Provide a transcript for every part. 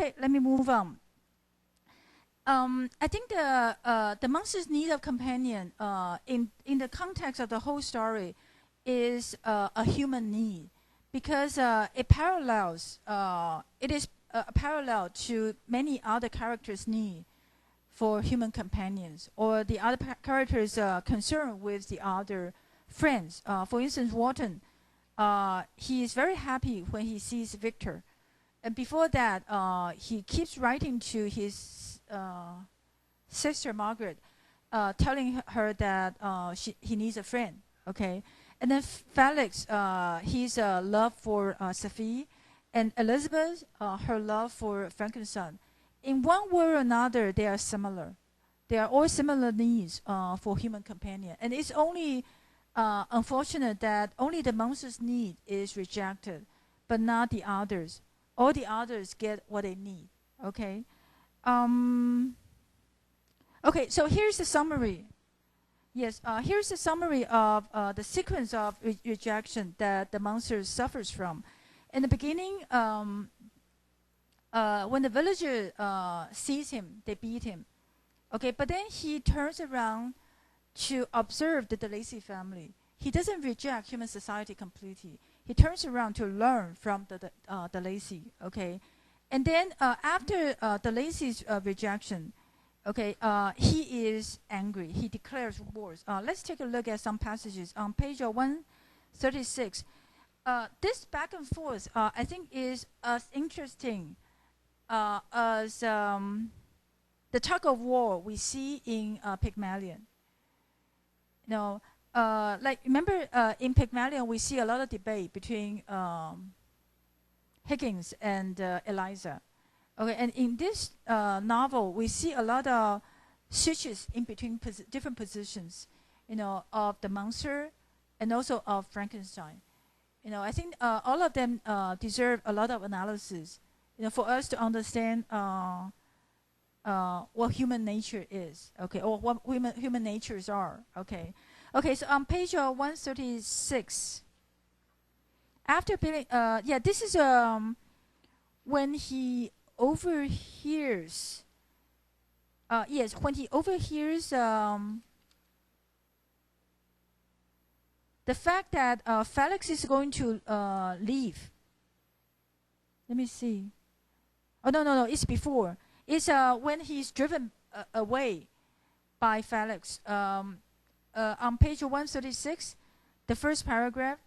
Okay, let me move on. I think the monster's need of companion in the context of the whole story is a human need, because it parallels it is a parallel to many other characters' need for human companions, or the other characters concerned with the other friends. For instance, Walton, he is very happy when he sees Victor. And before that, he keeps writing to his sister Margaret, telling her that he needs a friend. Okay, and then Felix, his love for Sophie, and Elizabeth, her love for Frankenstein. In one way or another, they are similar. They are all similar needs for human companion, and it's only unfortunate that only the monster's need is rejected, but not the others. All the others get what they need. Okay. Okay. So here's the summary. Yes. Here's the summary of the sequence of rejection that the monster suffers from. In the beginning, when the villager sees him, they beat him. Okay. But then he turns around to observe the Lacey family. He doesn't reject human society completely. He turns around to learn from the Lacey, okay? And then after the Lacey's rejection, okay, he is angry. He declares wars. Let's take a look at some passages on page 136. This back and forth, I think, is as interesting as the tug of war we see in Pygmalion. No. Like, remember, in Pygmalion, we see a lot of debate between Higgins and Eliza. Okay, and in this novel, we see a lot of switches in between different positions, of the monster and also of Frankenstein. I think all of them deserve a lot of analysis, for us to understand what human nature is, okay, or what human natures are, okay. Okay, so on page 136, after building, this is when he overhears. Yes, when he overhears the fact that Felix is going to leave. Let me see. Oh no, it's before. It's when he's driven away by Felix. On page 136, the first paragraph,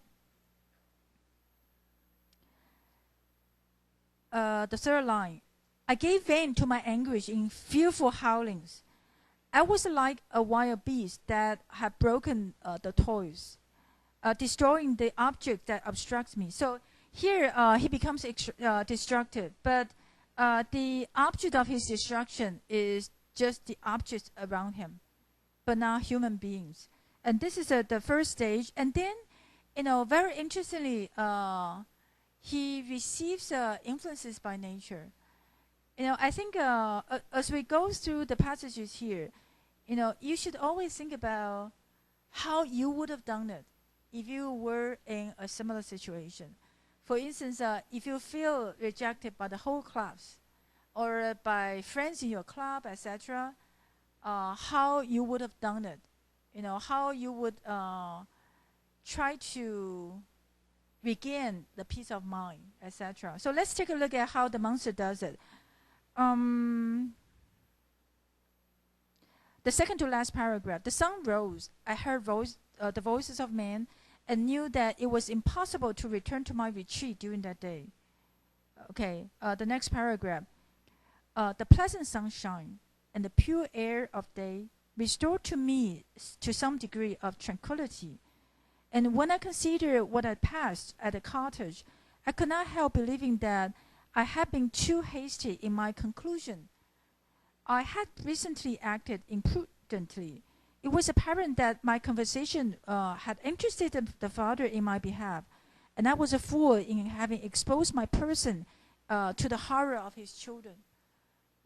the third line. I gave vent to my anguish in fearful howlings. I was like a wild beast that had broken the toys, destroying the object that obstructs me. So here he becomes destructive, but the object of his destruction is just the objects around him, but not human beings. And this is the first stage. And then, very interestingly, he receives influences by nature. I think as we go through the passages here, you should always think about how you would have done it if you were in a similar situation. For instance, if you feel rejected by the whole class or by friends in your club, etc., how you would have done it, how you would try to regain the peace of mind, etc. So let's take a look at how the monster does it. The second to last paragraph. The sun rose. I heard the voices of men and knew that it was impossible to return to my retreat during that day. Okay, the next paragraph. The pleasant sunshine and the pure air of day restored to me to some degree of tranquility. And when I considered what had passed at the cottage, I could not help believing that I had been too hasty in my conclusion. I had recently acted imprudently. It was apparent that my conversation had interested the father in my behalf, and I was a fool in having exposed my person to the horror of his children.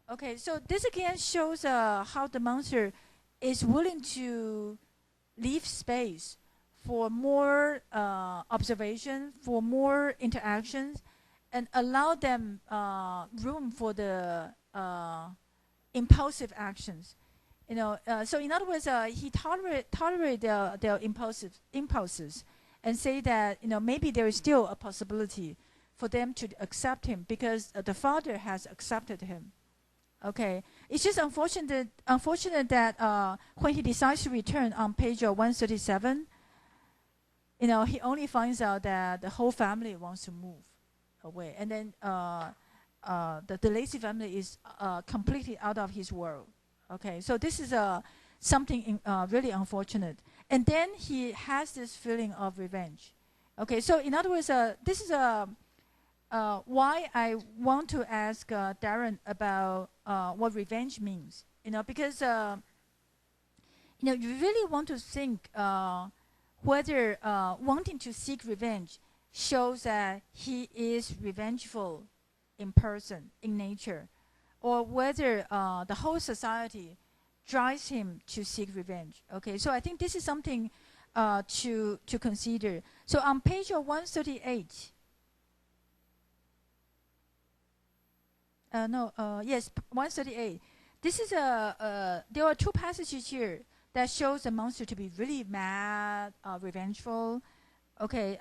Okay, so this again shows how the monster is willing to leave space for more observation, for more interactions, and allow them room for the impulsive actions. So in other words, he tolerate their impulses, and say that maybe there is still a possibility for them to accept him because the father has accepted him. Okay, it's just unfortunate that when he decides to return on page 137, he only finds out that the whole family wants to move away, and then the lazy family is completely out of his world. Okay, so this is something really unfortunate. And then he has this feeling of revenge. Okay, so in other words, this is why I want to ask Darren about what revenge means. Because you really want to think whether wanting to seek revenge shows that he is revengeful in person, in nature, or whether the whole society drives him to seek revenge. Okay, so I think this is something to consider. So on page 138, yes, 138. This is there are two passages here that shows the monster to be really mad, revengeful. Okay,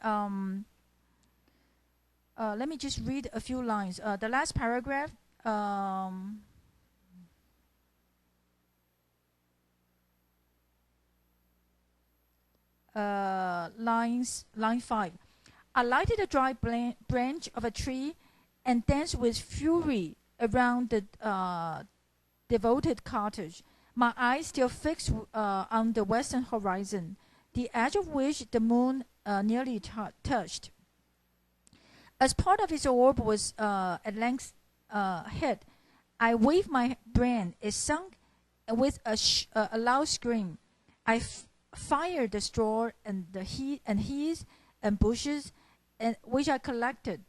let me just read a few lines. The last paragraph. Line 5. I lighted a dry branch of a tree and danced with fury around the devoted cottage, my eyes still fixed on the western horizon, the edge of which the moon nearly touched. As part of its orb was at length hit, I waved my brand. It sunk with a loud scream. I fired the straw and the heath and bushes, which I collected.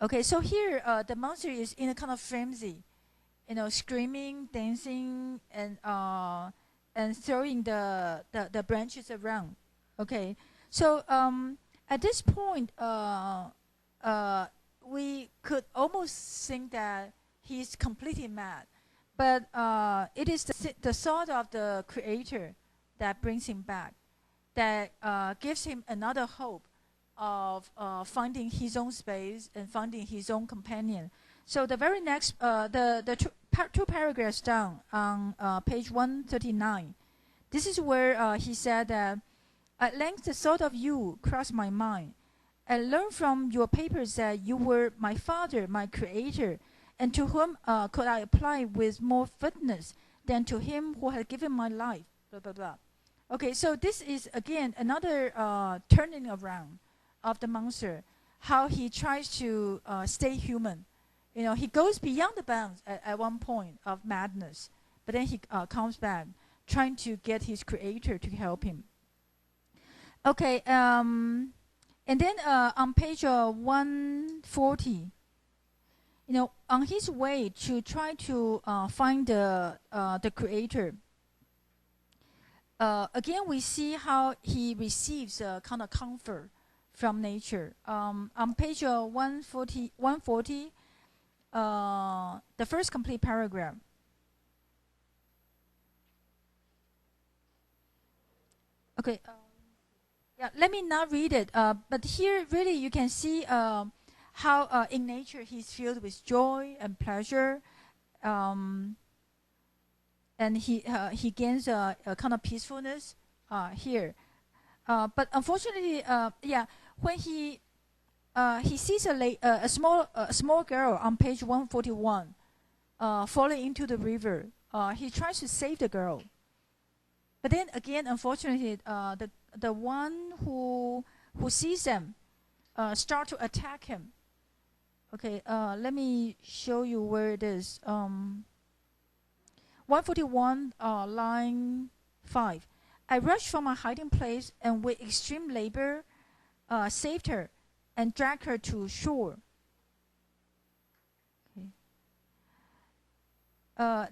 Okay, so here the monster is in a kind of frenzy, screaming, dancing, and throwing the branches around. Okay, so at this point, we could almost think that he's completely mad, but it is the thought of the Creator that brings him back, that gives him another hope of finding his own space and finding his own companion. So the very next, the two paragraphs down on page 139, this is where he said that, at length the thought of you crossed my mind. I learned from your papers that you were my father, my Creator, and to whom could I apply with more fitness than to him who had given my life, blah, blah, blah. Okay, so this is, again, another turning around of the monster, how he tries to stay human. He goes beyond the bounds at one point of madness, but then he comes back, trying to get his Creator to help him. Okay, and then on page 140, on his way to try to find the Creator, again we see how he receives a kind of comfort from nature. On page 140, the first complete paragraph. Okay. Yeah, let me not read it. But here, really, you can see how in nature he's filled with joy and pleasure, and he gains a kind of peacefulness here. But unfortunately, when he sees a small girl on page 141 falling into the river, he tries to save the girl. But then again, unfortunately, the one who sees them start to attack him. Okay, let me show you where it is. 141, line 5. I rushed from my hiding place and with extreme labor saved her and dragged her to shore. Okay.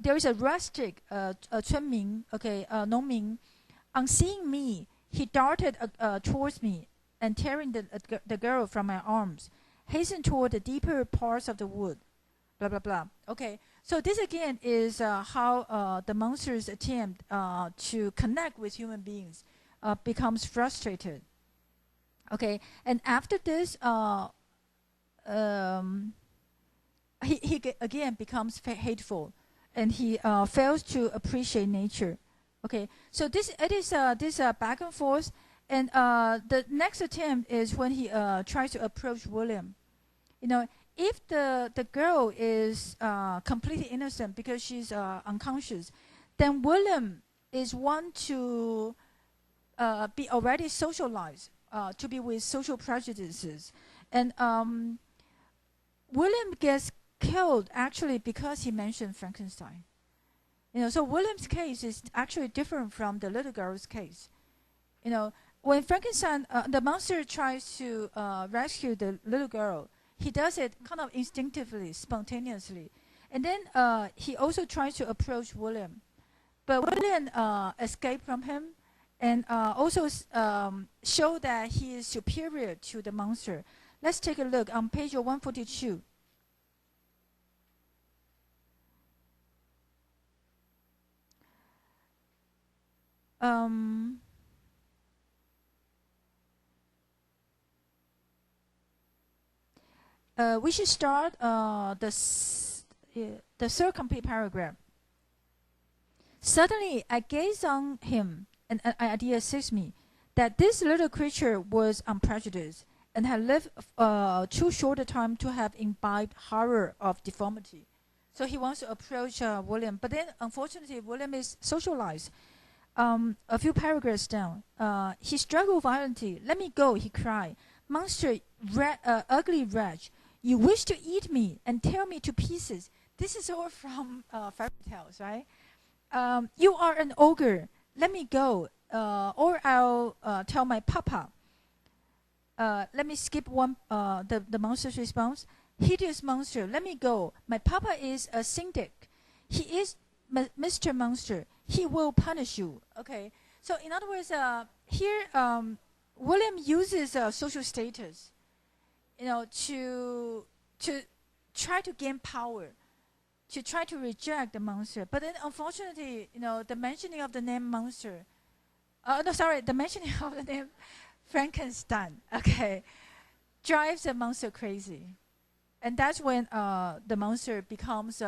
There is a rustic, 村民, okay, 农民. On seeing me, he darted towards me and tearing the girl from my arms, hasten toward the deeper parts of the wood. Blah, blah, blah. Okay, so this again is how the monster's attempt to connect with human beings becomes frustrated. Okay, and after this, he again becomes hateful, and he fails to appreciate nature. Okay, so it is this back and forth, and the next attempt is when he tries to approach William. You know, if the girl is completely innocent because she's unconscious, then William is one to be already socialized, to be with social prejudices, and William gets killed actually because he mentioned Frankenstein. You know, so William's case is actually different from the little girl's case. You know, when Frankenstein, the monster tries to rescue the little girl, he does it kind of instinctively, spontaneously. And then he also tries to approach William. But William escaped from him and also show that he is superior to the monster. Let's take a look on page 142. We should start the third complete paragraph. Suddenly, I gazed on him, and an idea seized me that this little creature was unprejudiced and had lived too short a time to have imbibed horror of deformity. So he wants to approach William, but then unfortunately, William is socialized. A few paragraphs down, he struggled violently. "Let me go," he cried. "Monster, ugly wretch, you wish to eat me and tear me to pieces." This is all from fairy tales, right? "You are an ogre. Let me go, or I'll tell my papa." Let me skip one. The monster's response: "Hideous monster, let me go. My papa is a syndic. He is Mr. Monster. He will punish you." Okay. So in other words, here William uses social status, you know, to try to gain power, to try to reject the monster. But then, unfortunately, you know, the mentioning of the name monster, the mentioning of the name Frankenstein, okay, drives the monster crazy, and that's when the monster becomes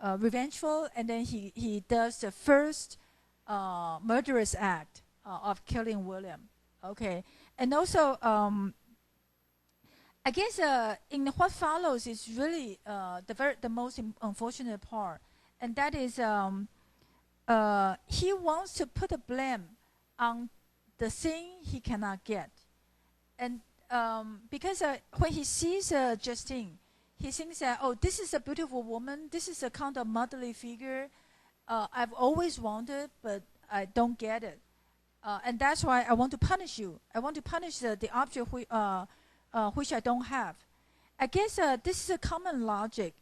revengeful, and then he does the first murderous act of killing William. Okay, and also I guess in what follows is really the most unfortunate part, and that is he wants to put the blame on the thing he cannot get, and because when he sees Justine, he thinks that, oh, this is a beautiful woman, this is a kind of motherly figure I've always wanted, but I don't get it, and that's why I want to punish you. I want to punish the object which I don't have. I guess this is a common logic,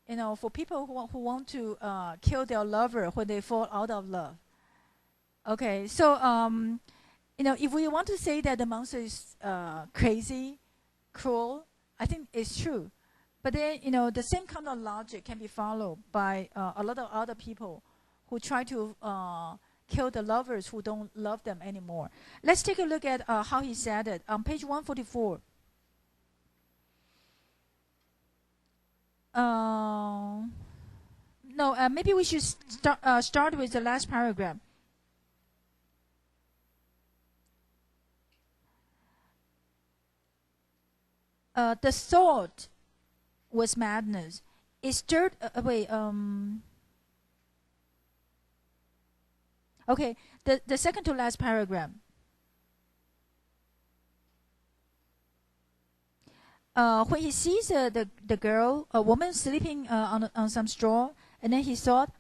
you know, for people who want to kill their lover when they fall out of love. Okay, so you know, if we want to say that the monster is crazy, cruel, I think it's true. But then, you know, the same kind of logic can be followed by a lot of other people who try to kill the lovers who don't love them anymore. Let's take a look at how he said it on page 144. Maybe we should start with the last paragraph. The thought was madness. It stirred away. Okay, the second to last paragraph. When he sees the girl, a woman sleeping on some straw, and then he thought,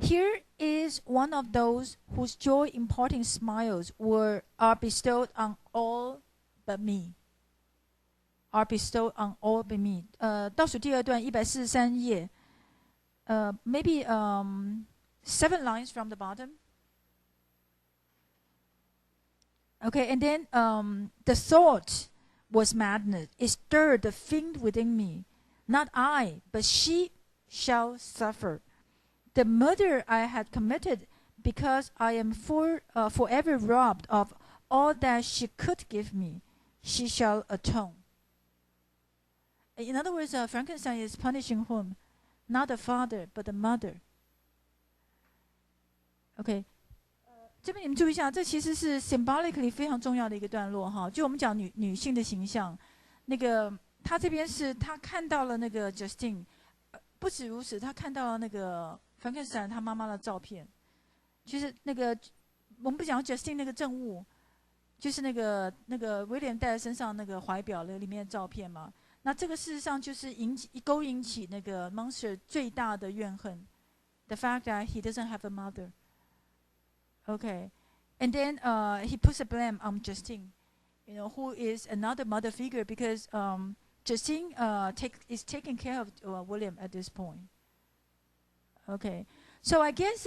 here is one of those whose joy-imparting smiles are bestowed on all but me. Are bestowed on all but me. 倒数第二段143页. Maybe 7 lines from the bottom. Okay, and then the thought was madness. It stirred the fiend within me. Not I, but she shall suffer. The murder I had committed, because I am forever robbed of all that she could give me, she shall atone. In other words, Frankenstein is punishing whom? Not the father, but the mother. OK， 这边你们注意一下，这其实是 symbolically 非常重要的一个段落哈。就我们讲女性的形象，那个他这边是他看到了那个 Justine，不止如此，他看到了那个 Frankenstein 他妈妈的照片。就是那个我们不讲 Justine 那个证物，就是那个威廉带在身上那个怀表的里面的照片嘛。那这个事实上就是勾引起那个 monster 最大的怨恨 ，the fact that he doesn't have a mother. Okay, and then he puts the blame on Justine, who is another mother figure because Justine is taking care of William at this point. Okay, so I guess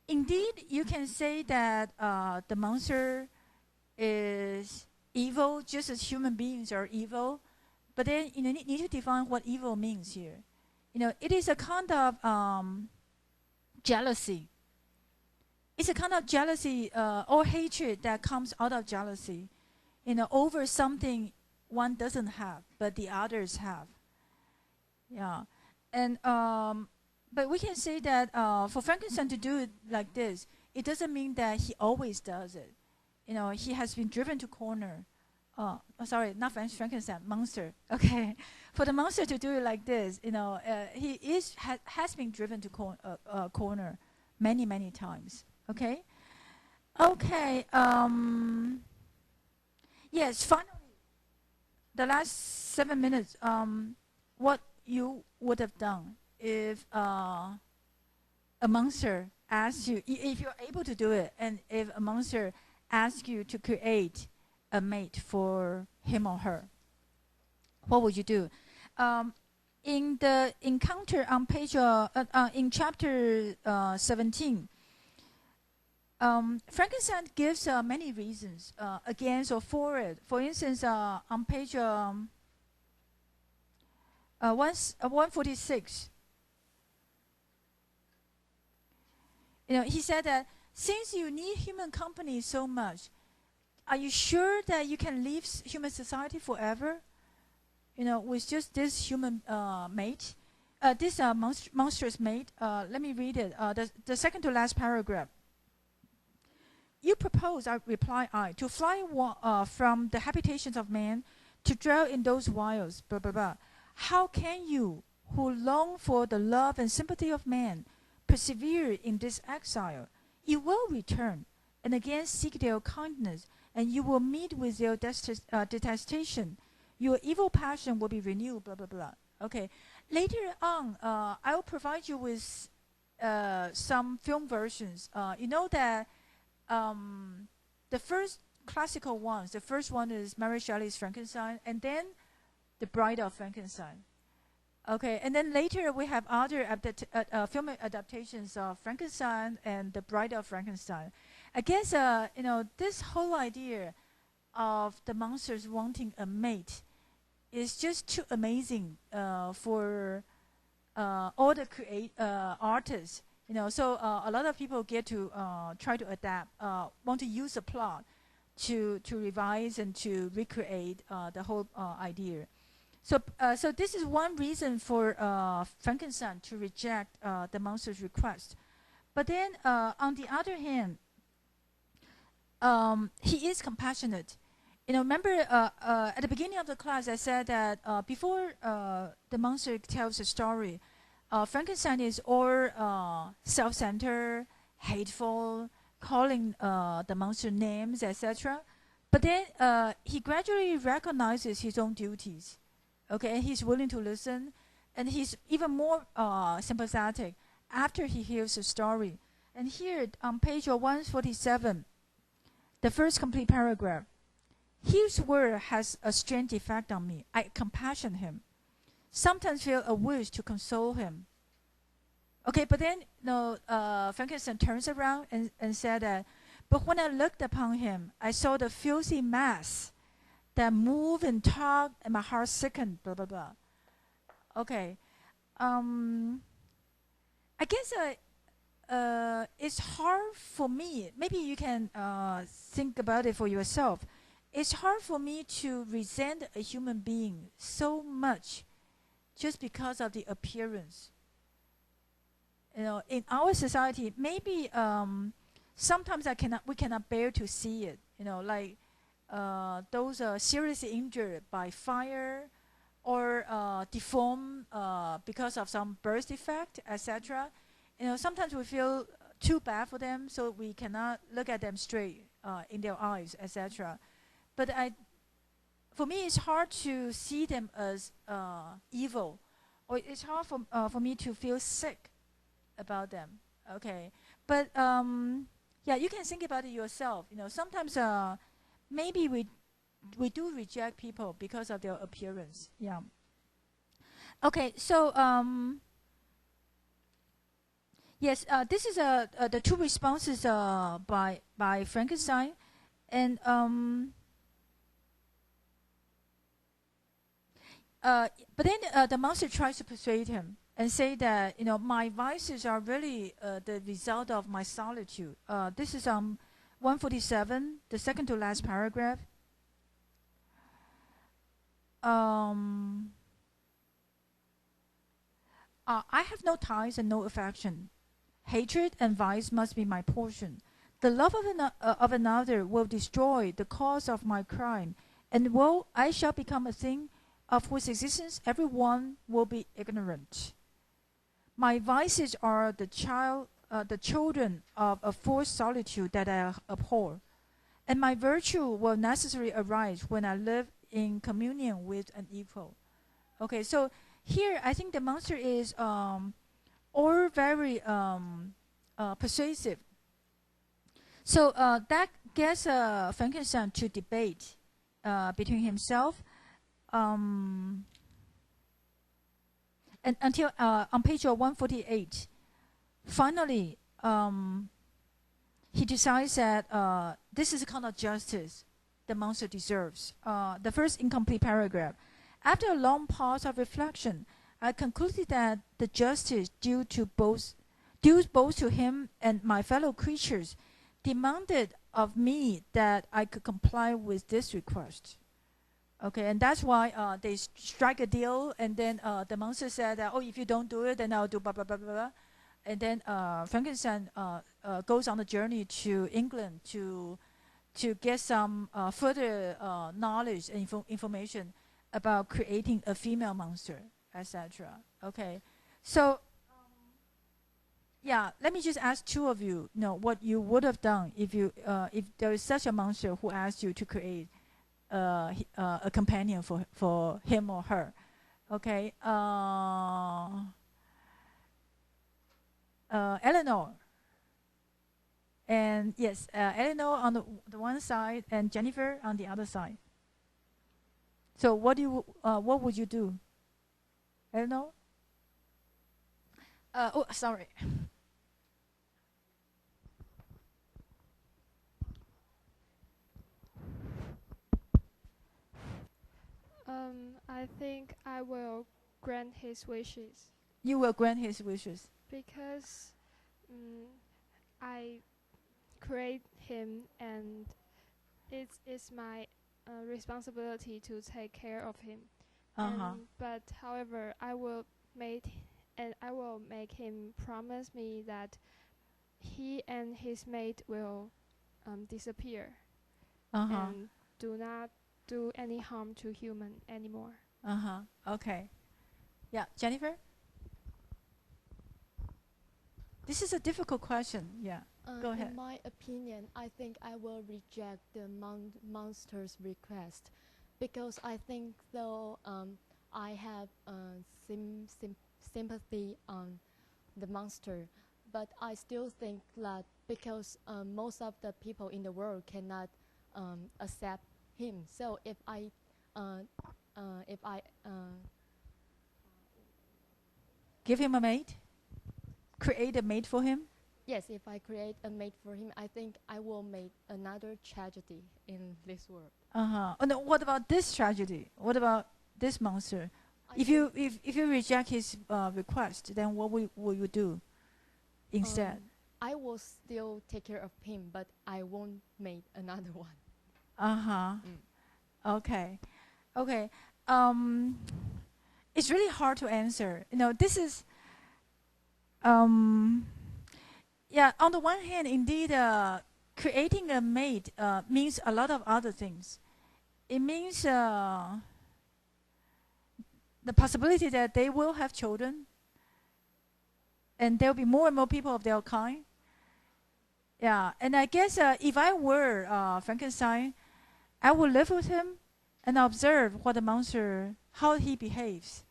indeed you can say that the monster is evil just as human beings are evil, but then you need to define what evil means here. It is a kind of jealousy. It's a kind of jealousy or hatred that comes out of jealousy, over something one doesn't have, but the others have. Yeah, and but we can say that for Frankenstein to do it like this, it doesn't mean that he always does it. He has been driven to corner. Sorry, not Frankenstein, monster. Okay, for the monster to do it like this, he has been driven to corner many times. Okay. Yes. Finally, the last 7 minutes. What you would have done if a monster asks you, if you're able to do it, and if a monster asks you to create a mate for him or her, what would you do? In the encounter on page in chapter 17, Frankenstein gives many reasons against or for it. For instance, on page 146, he said that since you need human company so much, are you sure that you can leave human society forever? With just this human mate, this monstrous mate. Let me read it. The second to last paragraph. You propose, reply I, to fly from the habitations of man, to dwell in those wilds, blah, blah, blah. How can you, who long for the love and sympathy of man, persevere in this exile? You will return, and again seek their kindness, and you will meet with their detestation. Your evil passion will be renewed, blah, blah, blah. Okay. Later on, I will provide you with some film versions. You know that the first classical ones, the first one is Mary Shelley's Frankenstein, and then The Bride of Frankenstein. Okay, and then later we have other film adaptations of Frankenstein and The Bride of Frankenstein. I guess, this whole idea of the monsters wanting a mate is just too amazing for all the artists. So a lot of people get to try to adapt, want to use a plot to revise and to recreate the whole idea. So this is one reason for Frankenstein to reject the monster's request. But then, on the other hand, he is compassionate. Remember at the beginning of the class, I said that before the monster tells a story, Frankenstein is all self-centered, hateful, calling the monster names, etc. But then he gradually recognizes his own duties. Okay, and he's willing to listen, and he's even more sympathetic after he hears the story. And here on page 147, the first complete paragraph, his word has a strange effect on me. I compassion him, sometimes feel a wish to console him. Okay, but then Frankenstein turns around and said that, but when I looked upon him, I saw the filthy mass that move and talk, and my heart sicken, blah, blah, blah. Okay. I guess it's hard for me. Maybe you can think about it for yourself. It's hard for me to resent a human being so much just because of the appearance. You know, in our society, maybe sometimes we cannot bear to see it. You know, like those are seriously injured by fire or deformed because of some birth defect, etc. You know, sometimes we feel too bad for them, so we cannot look at them straight in their eyes, etc. But for me, it's hard to see them as evil, or it's hard for me to feel sick about them. Okay, but yeah, you can think about it yourself. You know, sometimes maybe we do reject people because of their appearance. Yeah. Okay, so yes, this is the two responses by Frankenstein, and but then the monster tries to persuade him and say that, you know, my vices are really the result of my solitude. This is 147, the second to last paragraph. I have no ties and no affection. Hatred and vice must be my portion. The love of another will destroy the cause of my crime, and I shall become a thing of whose existence everyone will be ignorant. My vices are the children of a forced solitude that I abhor, and my virtue will necessarily arise when I live in communion with an equal. Okay, so here I think the monster is all very persuasive. So that gets Frankenstein to debate between himself, and until on page 148, finally he decides that this is the kind of justice the monster deserves. The first incomplete paragraph. After a long pause of reflection, I concluded that the justice due both to him and my fellow creatures demanded of me that I could comply with this request. Okay, and that's why they strike a deal, and then the monster said, "Oh, if you don't do it, then I'll do blah blah blah blah blah." And then Frankenstein goes on a journey to England to get some further knowledge and information about creating a female monster, etc. Okay, so yeah, let me just ask two of you, you know, what you would have done if there is such a monster who asked you to create a companion for him or her. Okay, Eleanor. And yes, Eleanor on the one side and Jennifer on the other side. So what would you do, Eleanor? Oh, sorry. I think I will grant his wishes. You will grant his wishes Because I create him, and it's my responsibility to take care of him. But however, I will make him promise me that he and his mate will disappear and do not do any harm to human anymore. Okay. Yeah, Jennifer? This is a difficult question. Yeah, go ahead. In my opinion, I think I will reject the monster's request, because I think though I have sympathy on the monster, but I still think that because most of the people in the world cannot accept him, so if I give him a mate, create a mate for him. yes, if I create a mate for him, I think I will make another tragedy in this world. Oh, no, what about this tragedy? What about this monster? If you reject his request, then what will you do instead? I will still take care of him, but I won't make another one. Okay. It's really hard to answer. This is yeah, on the one hand, indeed, creating a mate means a lot of other things. It means the possibility that they will have children, and there will be more and more people of their kind. Yeah, and I guess if I were Frankenstein, I would live with him and observe what the monster, how he behaves.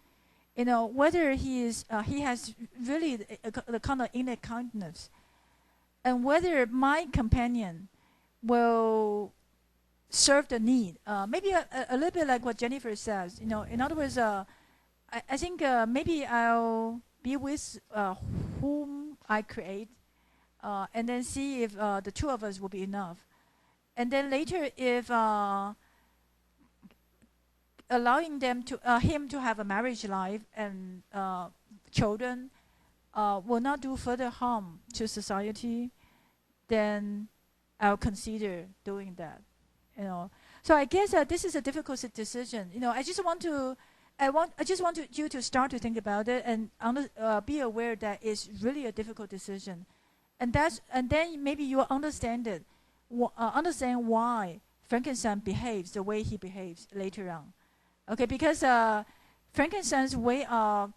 Whether he has really the kind of innate kindness, and whether my companion will serve the need. Maybe a little bit like what Jennifer says. In other words, I think maybe I'll be with whom I create, and then see if the two of us will be enough. And then later, if allowing him to have a marriage life and children will not do further harm to society, then I'll consider doing that. So I guess this is a difficult decision. I just want you to start to think about it and be aware that it's really a difficult decision, and then maybe you'll understand it. Understand why Frankenstein behaves the way he behaves later on. Okay, because Frankenstein's way of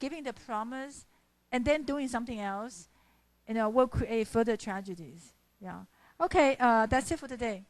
giving the promise and then doing something else, will create further tragedies. Yeah. Okay, that's it for today.